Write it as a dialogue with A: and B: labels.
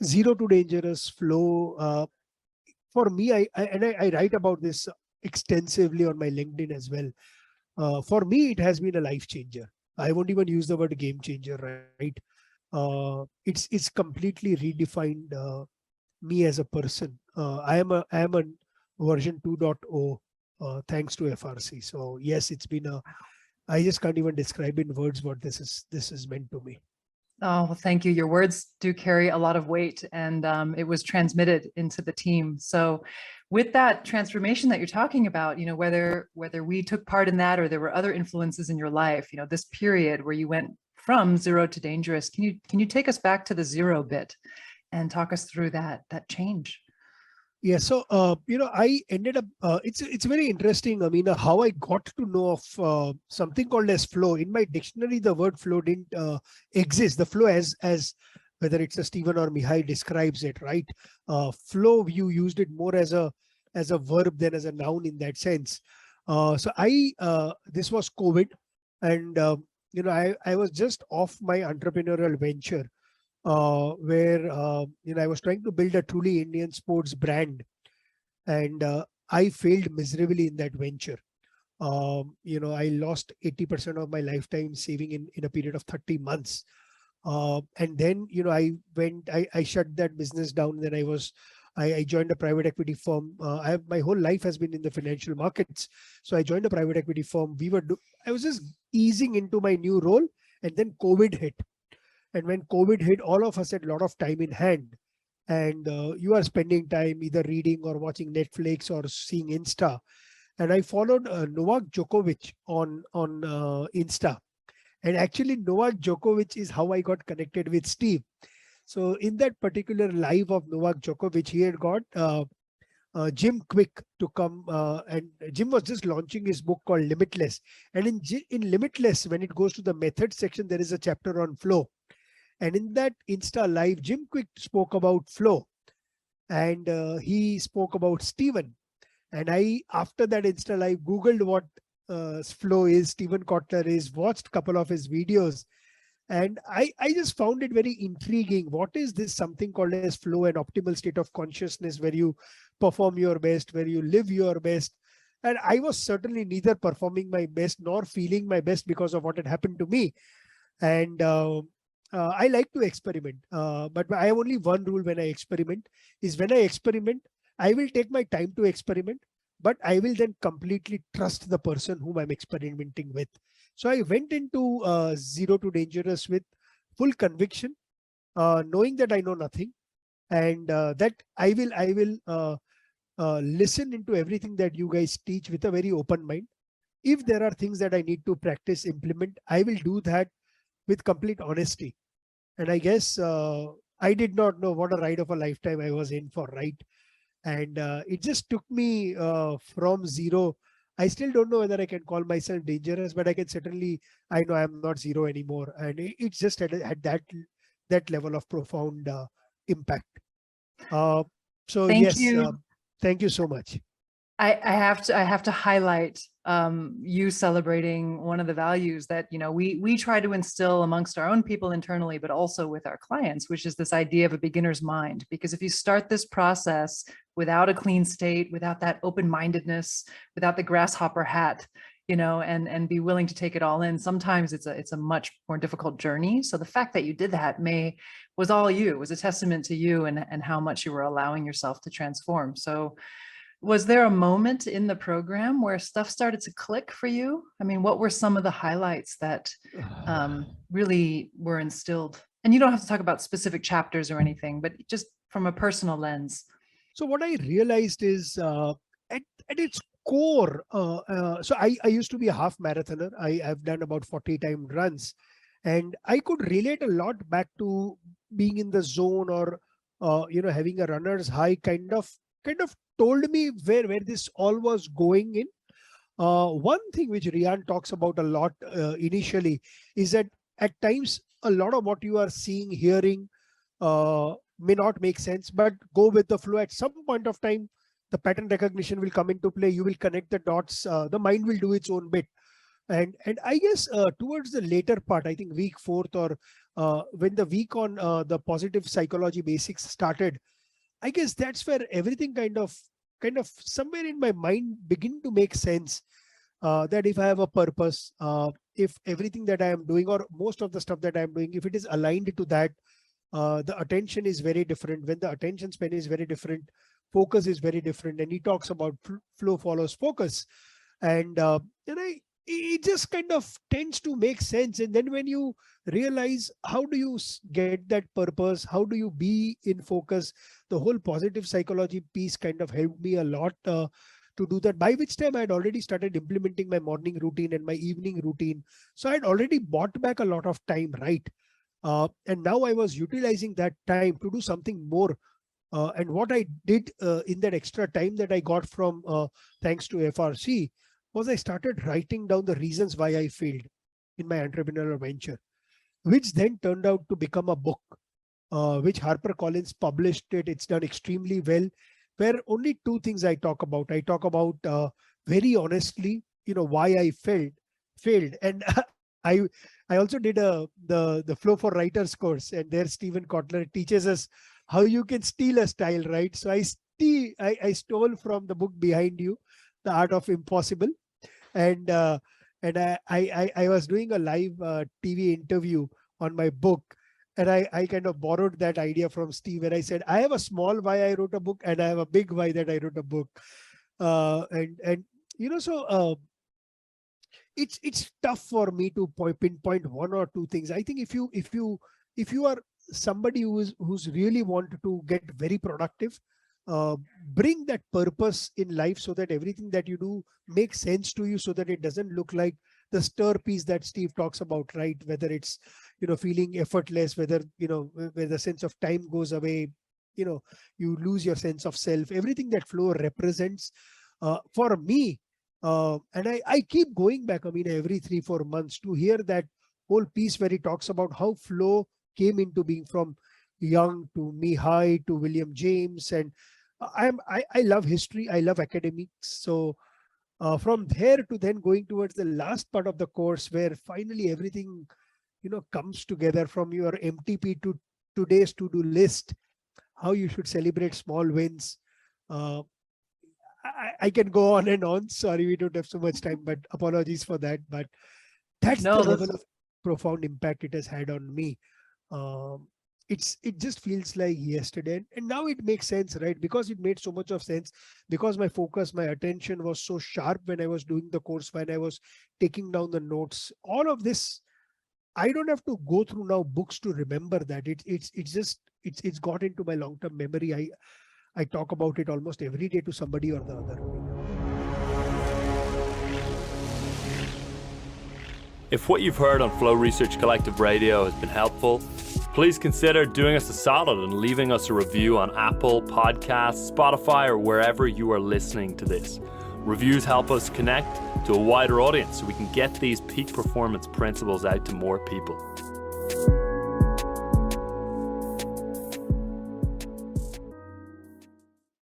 A: zero to dangerous flow. For me, I write about this extensively on my LinkedIn as well. For me, it has been a life changer. I won't even use the word game changer, right? It's completely redefined me as a person. I am a version 2.0 thanks to FRC. So yes, it's been a. I just can't even describe in words what this is meant to me.
B: Oh, well, thank you. Your words do carry a lot of weight, and it was transmitted into the team. So with that transformation that you're talking about, whether we took part in that or there were other influences in your life, this period where you went from zero to dangerous, can you take us back to the zero bit and talk us through that change?
A: Yeah, so I ended up. It's very interesting. I mean, how I got to know of something called as flow. In my dictionary, the word flow didn't exist. The flow, as whether it's a Stephen or Mihai describes it, right? Flow, you used it more as a verb than as a noun in that sense. So I this was COVID, and I was just off my entrepreneurial venture where I was trying to build a truly Indian sports brand, and I failed miserably in that venture. I lost 80% of my lifetime saving in a period of 30 months. And then, I shut that business down. Then I joined a private equity firm. My whole life has been in the financial markets. So I joined a private equity firm. I was just easing into my new role, and then COVID hit. And when COVID hit, all of us had a lot of time in hand. And you are spending time either reading or watching Netflix or seeing Insta. And I followed Novak Djokovic on Insta. And actually, Novak Djokovic is how I got connected with Steve. So in that particular live of Novak Djokovic, he had got Jim Quick to come, and Jim was just launching his book called Limitless. And in Limitless, when it goes to the method section, there is a chapter on flow. And in that Insta live, Jim Quick spoke about flow, and he spoke about Stephen. And I, after that Insta live, Googled what flow is, Stephen Kotler is, watched a couple of his videos. And I just found it very intriguing. What is this something called as flow, an optimal state of consciousness where you perform your best, where you live your best? And I was certainly neither performing my best nor feeling my best because of what had happened to me. And I like to experiment, but I have only one rule when I experiment. Is when I experiment, I will take my time to experiment, but I will then completely trust the person whom I'm experimenting with. So I went into zero to dangerous with full conviction, knowing that I know nothing, and that I will listen into everything that you guys teach with a very open mind. If there are things that I need to practice, implement, I will do that with complete honesty. And I guess I did not know what a ride of a lifetime I was in for, right? And it just took me from zero. I still don't know whether I can call myself dangerous, but I can certainly, I know I'm not zero anymore. And it's just had that level of profound impact. So
B: Thank
A: yes,
B: you.
A: thank you so much.
B: I have to highlight you celebrating one of the values that we try to instill amongst our own people internally, but also with our clients, which is this idea of a beginner's mind. Because if you start this process without a clean state, without that open-mindedness, without the grasshopper hat, and be willing to take it all in, sometimes it's a much more difficult journey. So the fact that you did that was all you, was a testament to you and how much you were allowing yourself to transform. So was there a moment in the program where stuff started to click for you? I mean, what were some of the highlights that really were instilled? And you don't have to talk about specific chapters or anything, but just from a personal lens.
A: So what I realized is at its core, so I used to be a half marathoner. I've done about 40 time runs, and I could relate a lot back to being in the zone, or having a runner's high, kind of told me where this all was going in. One thing which Rian talks about a lot initially is that at times a lot of what you are seeing, hearing, may not make sense, but go with the flow. At some point of time, the pattern recognition will come into play. You will connect the dots. The mind will do its own bit. And I guess towards the later part, I think week fourth or when the week on the positive psychology basics started, I guess that's where everything kind of somewhere in my mind begin to make sense. That if I have a purpose, if everything that I am doing or most of the stuff that I am doing, if it is aligned to that, the attention is very different. When the attention span is very different, focus is very different. And he talks about flow follows focus. And it just kind of tends to make sense. And then when you realize how do you get that purpose, how do you be in focus, the whole positive psychology piece kind of helped me a lot to do that, by which time I had already started implementing my morning routine and my evening routine. So I had already bought back a lot of time, right? And now I was utilizing that time to do something more. And what I did in that extra time that I got from thanks to FRC was I started writing down the reasons why I failed in my entrepreneurial venture, which then turned out to become a book, which HarperCollins published it. It's done extremely well, where only two things I talk about. I talk about very honestly, why I failed. And I also did the Flow for Writers course, and there Stephen Kotler teaches us how you can steal a style, right? So I stole from the book behind you, The Art of Impossible, and I was doing a live TV interview on my book, and I kind of borrowed that idea from Steve, and I said I have a small why I wrote a book, and I have a big why that I wrote a book, and so. It's tough for me to pinpoint one or two things. I think if you are somebody who's really want to get very productive, bring that purpose in life so that everything that you do makes sense to you, so that it doesn't look like the stir piece that Steve talks about, right? Whether it's feeling effortless, whether where the sense of time goes away, you lose your sense of self, everything that flow represents. For me, and I keep going back, every 3-4 months to hear that whole piece where he talks about how flow came into being from Young to Mihai to William James. And I love history, I love academics. So from there to then going towards the last part of the course, where finally everything comes together, from your MTP to today's to-do list, how you should celebrate small wins. I can go on and on. Sorry, we don't have so much time, but apologies for that. But that's the level of profound impact it has had on me. It just feels like yesterday, and now it makes sense, right? Because it made so much of sense, because my focus, my attention was so sharp when I was doing the course, when I was taking down the notes. All of this, I don't have to go through now books to remember that. It's got into my long-term memory. I talk about it almost every day to somebody or the other.
C: If what you've heard on Flow Research Collective Radio has been helpful, please consider doing us a solid and leaving us a review on Apple Podcasts, Spotify, or wherever you are listening to this. Reviews help us connect to a wider audience so we can get these peak performance principles out to more people.